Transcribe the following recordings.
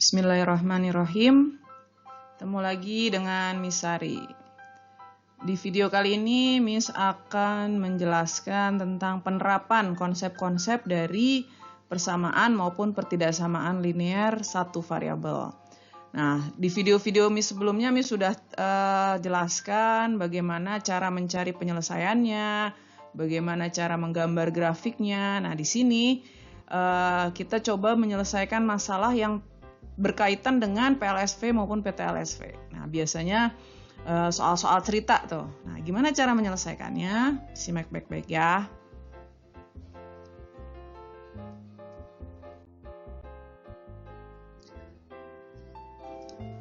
Bismillahirrahmanirrahim. Ketemu lagi dengan Miss Sari. Di video kali ini Miss akan menjelaskan tentang penerapan konsep-konsep dari persamaan maupun pertidaksamaan linear satu variabel. Nah, di video-video Miss sebelumnya Miss sudah jelaskan bagaimana cara mencari penyelesaiannya, bagaimana cara menggambar grafiknya. Nah, di sini kita coba menyelesaikan masalah yang berkaitan dengan PLSV maupun PTLSV. Nah, biasanya soal-soal cerita tuh. Nah, gimana cara menyelesaikannya? Simak baik-baik ya.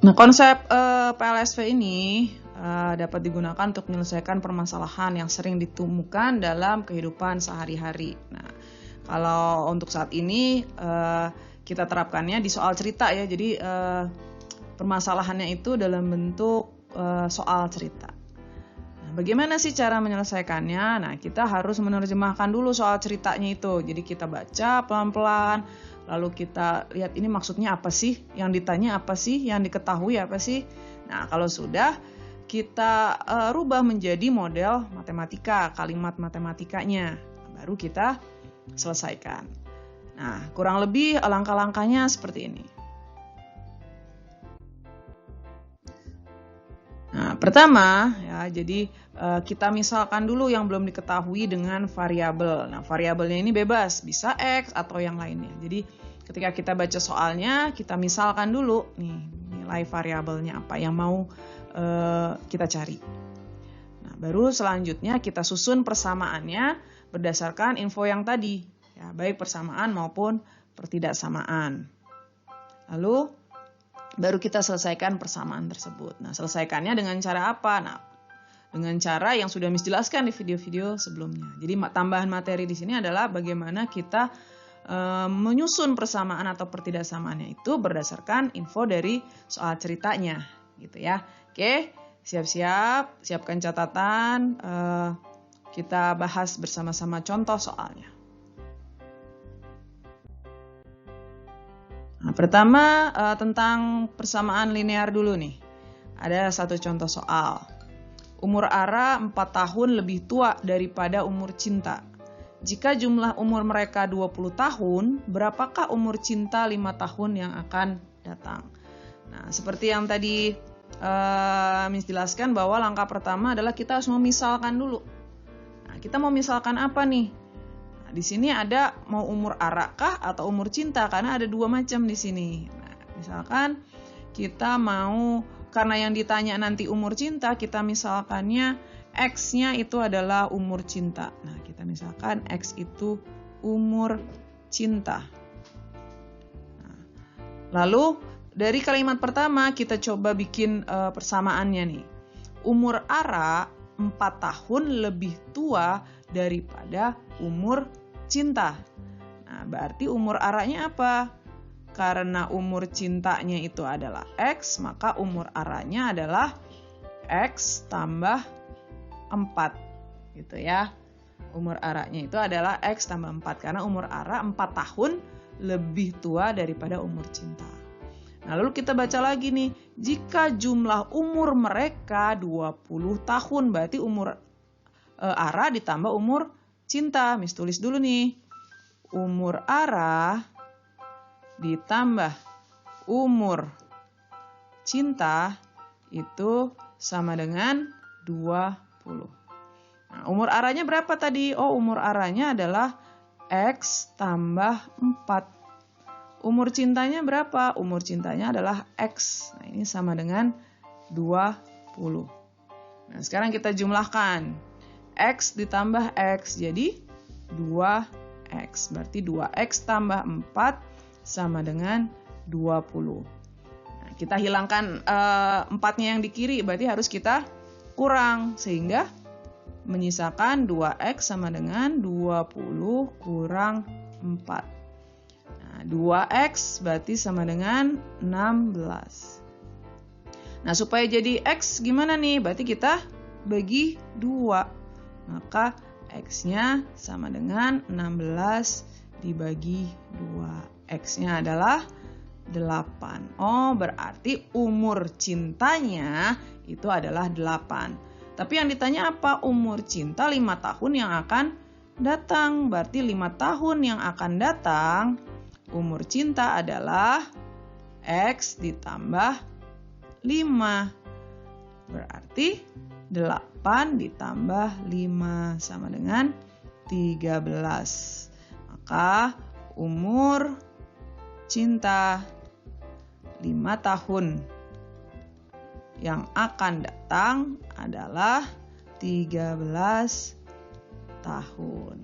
Nah, konsep PLSV ini dapat digunakan untuk menyelesaikan permasalahan yang sering ditemukan dalam kehidupan sehari-hari. Nah, kalau untuk saat ini kita terapkannya di soal cerita ya. Jadi permasalahannya itu dalam bentuk soal cerita. Nah, bagaimana sih cara menyelesaikannya? Nah, kita harus menerjemahkan dulu soal ceritanya itu. Jadi kita baca pelan-pelan, lalu kita lihat ini maksudnya apa sih? Yang ditanya apa sih? Yang diketahui apa sih? Nah, kalau sudah kita rubah menjadi model matematika, kalimat matematikanya. Baru kita selesaikan. Nah, kurang lebih langkah-langkahnya seperti ini. Nah, pertama ya, jadi kita misalkan dulu yang belum diketahui dengan variabel. Nah, variabelnya ini bebas, bisa X atau yang lainnya. Jadi, ketika kita baca soalnya, kita misalkan dulu nih nilai variabelnya apa yang mau kita cari. Nah, baru selanjutnya kita susun persamaannya berdasarkan info yang tadi. Ya, baik persamaan maupun pertidaksamaan. Lalu baru kita selesaikan persamaan tersebut. Nah, selesaikannya dengan cara apa? Nah, dengan cara yang sudah Miss jelaskan di video-video sebelumnya. Jadi tambahan materi di sini adalah bagaimana kita menyusun persamaan atau pertidaksamaannya itu berdasarkan info dari soal ceritanya, gitu ya. Oke, siap-siap, siapkan catatan. Kita bahas bersama-sama contoh soalnya. Nah, pertama tentang persamaan linear dulu nih. Ada satu contoh soal. Umur Ara 4 tahun lebih tua daripada umur Cinta. Jika jumlah umur mereka 20 tahun, berapakah umur Cinta 5 tahun yang akan datang? Nah, seperti yang tadi Miss jelaskan bahwa langkah pertama adalah kita harus memisalkan dulu. Nah, kita mau misalkan apa nih? Di sini ada mau umur Ara kah atau umur Cinta, karena ada dua macam di sini. Nah, misalkan kita mau, karena yang ditanya nanti umur Cinta, kita misalkannya X-nya itu adalah umur Cinta. Nah, kita misalkan X itu umur Cinta. Nah, lalu dari kalimat pertama kita coba bikin persamaannya nih. Umur Ara 4 tahun lebih tua daripada umur Cinta. Nah, berarti umur Aranya apa? Karena umur Cintanya itu adalah X, maka umur Aranya adalah X tambah 4. Gitu ya. Umur Aranya itu adalah X tambah 4. Karena umur Ara 4 tahun lebih tua daripada umur Cinta. Nah, lalu kita baca lagi nih. Jika jumlah umur mereka 20 tahun, berarti umur Ara ditambah umur Cinta. Miss tulis dulu nih. Umur Ara ditambah umur Cinta itu sama dengan 20. Nah, umur Aranya berapa tadi? Oh, umur Aranya adalah X tambah 4. Umur Cintanya berapa? Umur Cintanya adalah X. Nah, ini sama dengan 20. Nah, sekarang kita jumlahkan. X ditambah X jadi 2X. Berarti 2X tambah 4 sama dengan 20. Nah, kita hilangkan 4-nya yang di kiri, berarti harus kita kurang. Sehingga menyisakan 2X sama dengan 20 kurang 4. Nah, 2X berarti sama dengan 16. Nah, supaya jadi X gimana nih? Berarti kita bagi 2. Maka X-nya sama dengan 16 dibagi 2. X-nya adalah 8. Oh, berarti umur cintanya itu adalah 8. Tapi yang ditanya apa? Umur cinta 5 tahun yang akan datang. Berarti 5 tahun yang akan datang, umur cinta adalah X ditambah 5. Berarti 8 ditambah 5 sama dengan 13. Maka umur cinta 5 tahun yang akan datang adalah 13 tahun.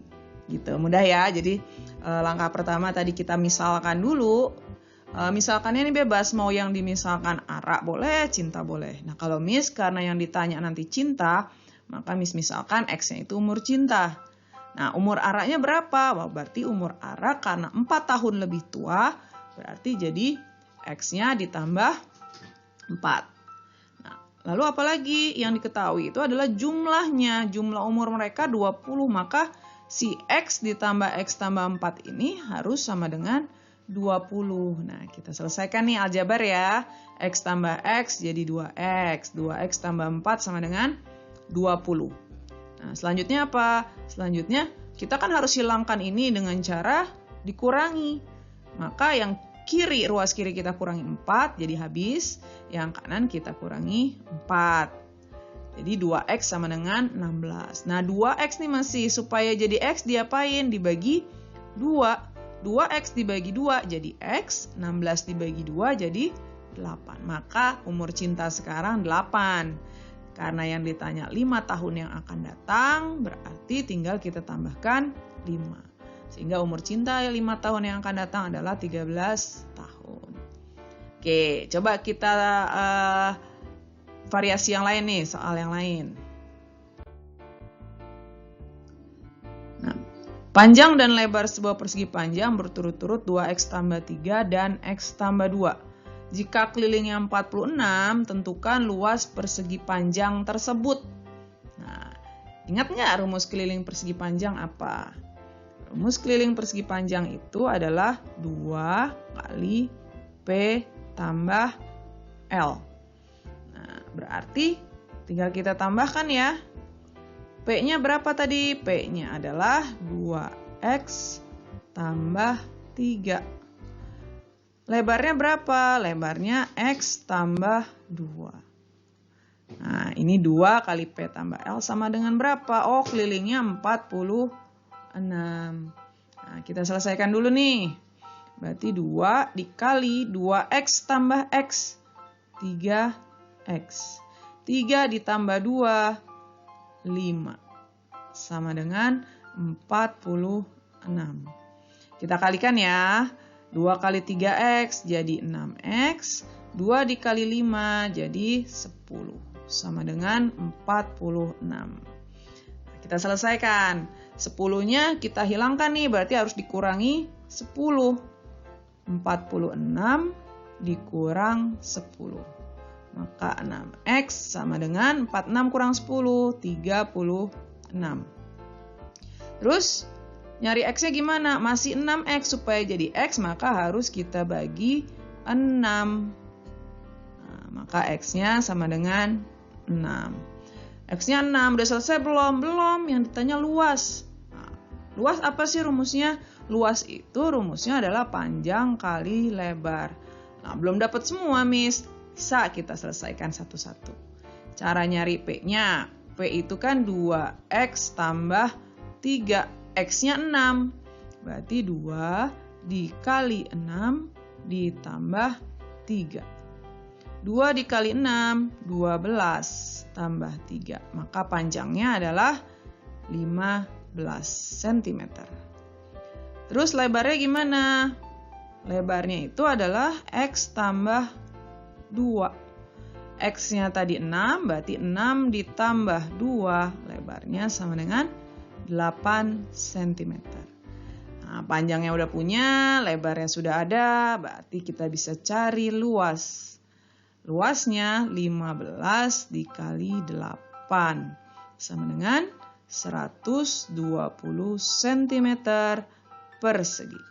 Gitu, mudah ya. Jadi langkah pertama tadi kita misalkan dulu. Misalkannya ini bebas, mau yang dimisalkan Ara boleh, cinta boleh. Nah kalau Miss karena yang ditanya nanti cinta, maka Miss misalkan X-nya itu umur cinta. Nah umur Ara-nya berapa? Wah, berarti umur Ara karena 4 tahun lebih tua, berarti jadi X-nya ditambah 4. Nah, lalu apalagi yang diketahui itu adalah jumlahnya. Jumlah umur mereka 20, maka si X ditambah X tambah 4 ini harus sama dengan 20. Nah, kita selesaikan nih aljabar ya. X tambah X jadi 2X. 2X tambah 4 sama dengan 20. Nah, selanjutnya apa? Selanjutnya kita kan harus hilangkan ini dengan cara dikurangi. Maka yang kiri, ruas kiri kita kurangi 4 jadi habis. Yang kanan kita kurangi 4. Jadi 2X sama dengan 16. Nah 2X nih masih, supaya jadi X diapain? Dibagi 2. 2X dibagi 2 jadi X, 16 dibagi 2 jadi 8. Maka umur cinta sekarang 8. Karena yang ditanya 5 tahun yang akan datang, berarti tinggal kita tambahkan 5. Sehingga umur cinta 5 tahun yang akan datang adalah 13 tahun. Oke, coba kita variasi yang lain nih, soal yang lain. Panjang dan lebar sebuah persegi panjang berturut-turut 2X tambah 3 dan X tambah 2. Jika kelilingnya 46, tentukan luas persegi panjang tersebut. Nah, ingat nggak rumus keliling persegi panjang apa? Rumus keliling persegi panjang itu adalah 2 kali P tambah L. Nah, berarti tinggal kita tambahkan ya. P-nya berapa tadi? P-nya adalah 2X tambah 3. Lebarnya berapa? Lebarnya X tambah 2. Nah, ini 2 kali P tambah L sama dengan berapa? Oh, kelilingnya 46. Nah, kita selesaikan dulu nih. Berarti 2 dikali 2X tambah X. 3X. 3 ditambah 2. 5 sama dengan 46. Kita kalikan ya. 2 kali 3X jadi 6X. 2 dikali 5 jadi 10 sama dengan 46. Nah, kita selesaikan. 10-nya kita hilangkan nih, berarti harus dikurangi 10. 46 dikurang 10. Maka 6X sama dengan 46 kurang 10, 36. Terus nyari X-nya gimana? Masih 6X, supaya jadi X maka harus kita bagi 6. Nah, maka X-nya sama dengan 6. X-nya 6, udah selesai belum? Belum, yang ditanya luas. Nah, luas apa sih rumusnya? Luas itu rumusnya adalah panjang kali lebar. Nah, belum dapat semua, Miss. Bisa kita selesaikan satu-satu. Cara nyari P-nya. P itu kan 2X tambah 3. X-nya 6. Berarti 2 dikali 6 ditambah 3. 2 dikali 6, 12 tambah 3. Maka panjangnya adalah 15 cm. Terus lebarnya gimana? Lebarnya itu adalah X tambah 2. X-nya tadi 6, berarti 6 ditambah 2, lebarnya sama dengan 8 cm. Nah, panjangnya udah punya, lebarnya sudah ada, berarti kita bisa cari luas. Luasnya 15 dikali 8, sama dengan 120 cm persegi.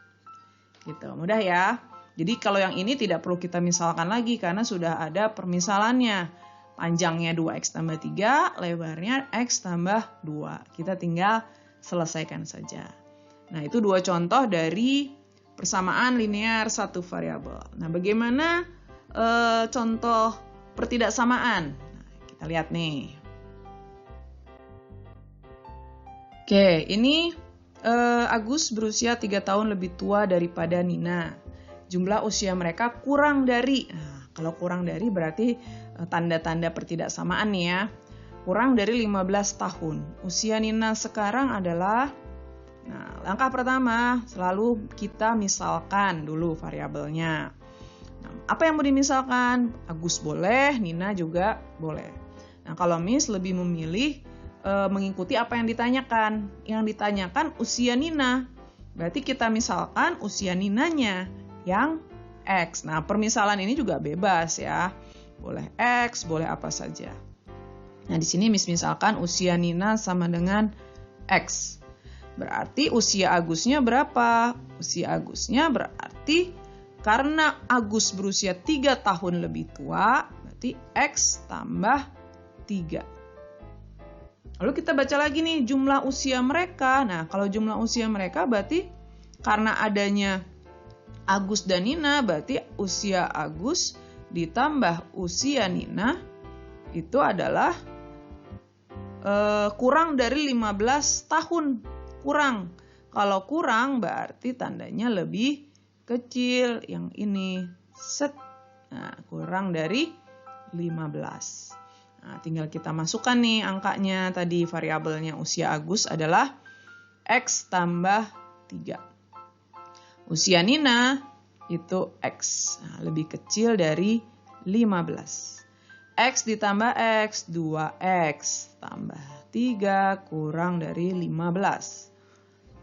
Gitu, mudah ya. Jadi kalau yang ini tidak perlu kita misalkan lagi karena sudah ada permisalannya. Panjangnya 2x tambah 3, lebarnya x tambah 2. Kita tinggal selesaikan saja. Nah, itu 2 contoh dari persamaan linear satu variabel. Nah, bagaimana contoh pertidaksamaan? Nah, kita lihat nih. Oke, ini Agus berusia 3 tahun lebih tua daripada Nina. Jumlah usia mereka kurang dari, nah, kalau kurang dari berarti tanda-tanda pertidaksamaan nih ya. Kurang dari 15 tahun. Usia Nina sekarang adalah, nah, langkah pertama selalu kita misalkan dulu variabelnya. Nah, apa yang mau dimisalkan? Agus boleh, Nina juga boleh. Nah, kalau Miss lebih memilih mengikuti apa yang ditanyakan. Yang ditanyakan usia Nina. Berarti kita misalkan usia Ninanya yang X. Nah, permisalan ini juga bebas ya. Boleh X, boleh apa saja. Nah, di sini misalkan usia Nina sama dengan X. Berarti usia Agusnya berapa? Usia Agusnya berarti karena Agus berusia 3 tahun lebih tua, berarti X tambah 3. Lalu kita baca lagi nih jumlah usia mereka. Nah, kalau jumlah usia mereka berarti karena adanya Agus dan Nina, berarti usia Agus ditambah usia Nina itu adalah kurang dari 15 tahun. Kurang. Kalau kurang berarti tandanya lebih kecil. Yang ini set. Nah, kurang dari 15. Nah, tinggal kita masukkan nih angkanya tadi, variabelnya usia Agus adalah X tambah 3. Usia Nina itu X, nah, lebih kecil dari 15. X ditambah X, 2X tambah 3 kurang dari 15.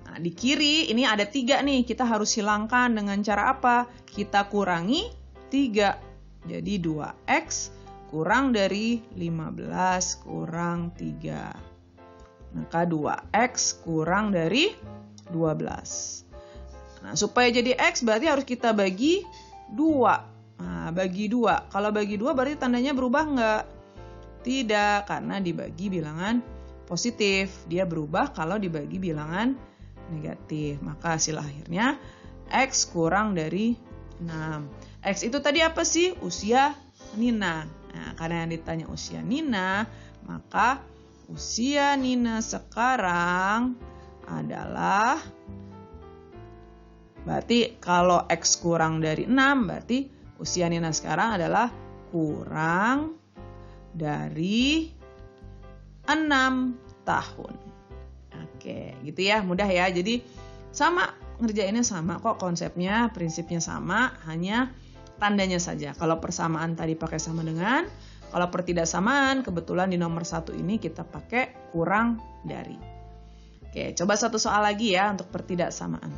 Nah, di kiri ini ada 3 nih, kita harus hilangkan dengan cara apa? Kita kurangi 3, jadi 2X kurang dari 15 kurang 3. Maka 2X kurang dari 12. Nah, supaya jadi X berarti harus kita bagi 2. Nah, bagi 2. Kalau bagi 2 berarti tandanya berubah enggak? Tidak, karena dibagi bilangan positif. Dia berubah kalau dibagi bilangan negatif. Maka hasil akhirnya X kurang dari 6. X itu tadi apa sih? Usia Nina. Nah, karena yang ditanya usia Nina, maka usia Nina sekarang adalah, berarti kalau X kurang dari 6, berarti usia Nina sekarang adalah kurang dari 6 tahun. Oke, gitu ya, mudah ya. Jadi sama, ngerjainnya sama kok konsepnya, prinsipnya sama, hanya tandanya saja. Kalau persamaan tadi pakai sama dengan, kalau pertidaksamaan kebetulan di nomor 1 ini kita pakai kurang dari. Oke, coba satu soal lagi ya untuk pertidaksamaan.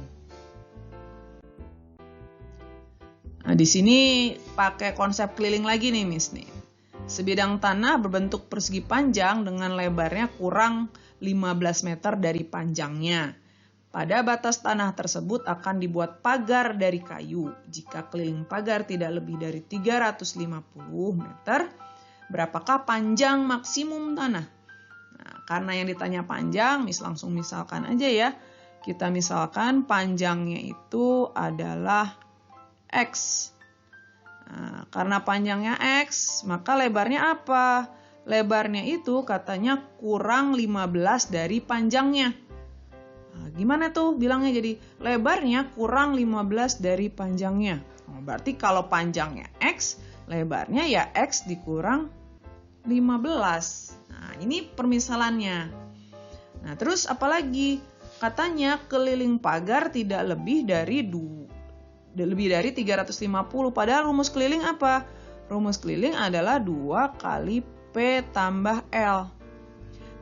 Nah, di sini pakai konsep keliling lagi nih, Miss nih. Sebidang tanah berbentuk persegi panjang dengan lebarnya kurang 15 meter dari panjangnya. Pada batas tanah tersebut akan dibuat pagar dari kayu. Jika keliling pagar tidak lebih dari 350 meter, berapakah panjang maksimum tanah? Nah, karena yang ditanya panjang, Miss langsung misalkan aja ya. Kita misalkan panjangnya itu adalah X. Nah, karena panjangnya X, maka lebarnya apa? Lebarnya itu katanya kurang 15 dari panjangnya. Nah, gimana tuh bilangnya? Jadi lebarnya kurang 15 dari panjangnya. Oh, berarti kalau panjangnya X, lebarnya ya X dikurang 15. Nah, ini permisalannya. Nah, terus apalagi? Katanya keliling pagar tidak lebih dari 350. Padahal rumus keliling apa? Rumus keliling adalah 2 kali P tambah L.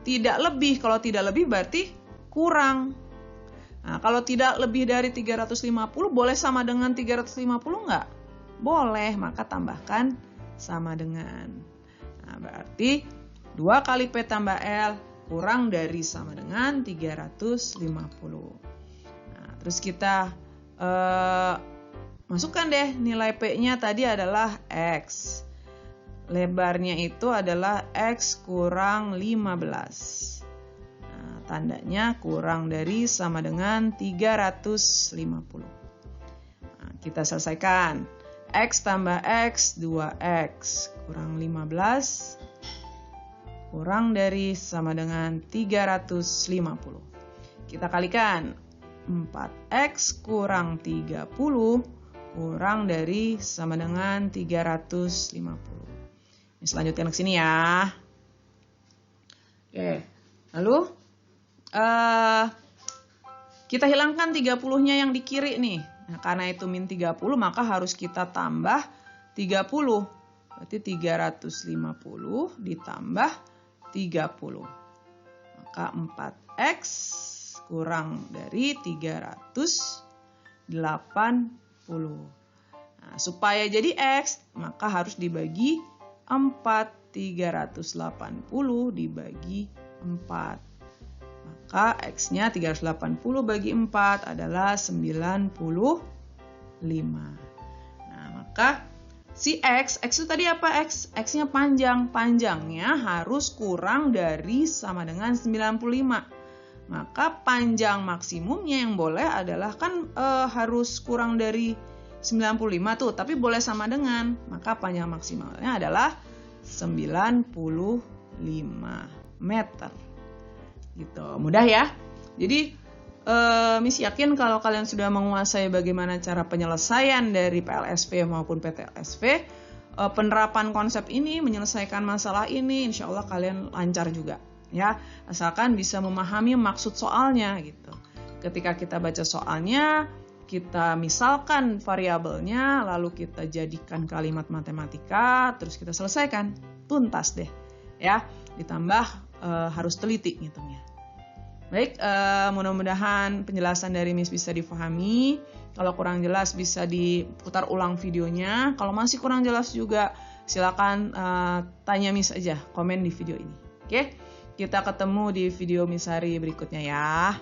Tidak lebih. Kalau tidak lebih berarti kurang. Nah, kalau tidak lebih dari 350 boleh sama dengan 350 enggak? Boleh, maka tambahkan sama dengan. Nah, berarti 2 kali P tambah L kurang dari sama dengan 350. Nah, terus kita masukkan deh nilai P-nya tadi adalah X. Lebarnya itu adalah X kurang 15. Nah, tandanya kurang dari sama dengan 350. Nah, kita selesaikan. X tambah X, 2X kurang 15. Kurang dari sama dengan 350. Kita kalikan. 4X kurang 30 kurang dari sama dengan 350. Ini selanjutnya ke sini ya. Oke. Lalu kita hilangkan 30-nya yang di kiri nih. Nah, karena itu min 30 maka harus kita tambah 30. Berarti 350 ditambah 30. Maka 4X kurang dari 380. Nah, supaya jadi X, maka harus dibagi 4. 380 dibagi 4. Maka X-nya 380 bagi 4 adalah 95. Nah, maka si X itu tadi apa X? X-nya panjang. Panjangnya harus kurang dari sama dengan 95. Maka panjang maksimumnya yang boleh adalah kan harus kurang dari 95 tuh, tapi boleh sama dengan. Maka panjang maksimalnya adalah 95 meter. Gitu. Mudah ya? Jadi Miss yakin kalau kalian sudah menguasai bagaimana cara penyelesaian dari PLSV maupun PTLSV, penerapan konsep ini, menyelesaikan masalah ini, insya Allah kalian lancar juga. Ya, asalkan bisa memahami maksud soalnya gitu. Ketika kita baca soalnya, kita misalkan variabelnya, lalu kita jadikan kalimat matematika, terus kita selesaikan, tuntas deh. Ya, ditambah harus teliti ngitungnya. Baik, mudah-mudahan penjelasan dari Miss bisa difahami. Kalau kurang jelas bisa diputar ulang videonya. Kalau masih kurang jelas juga silakan tanya Miss aja, komen di video ini. Oke? Kita ketemu di video Miss Hari berikutnya ya.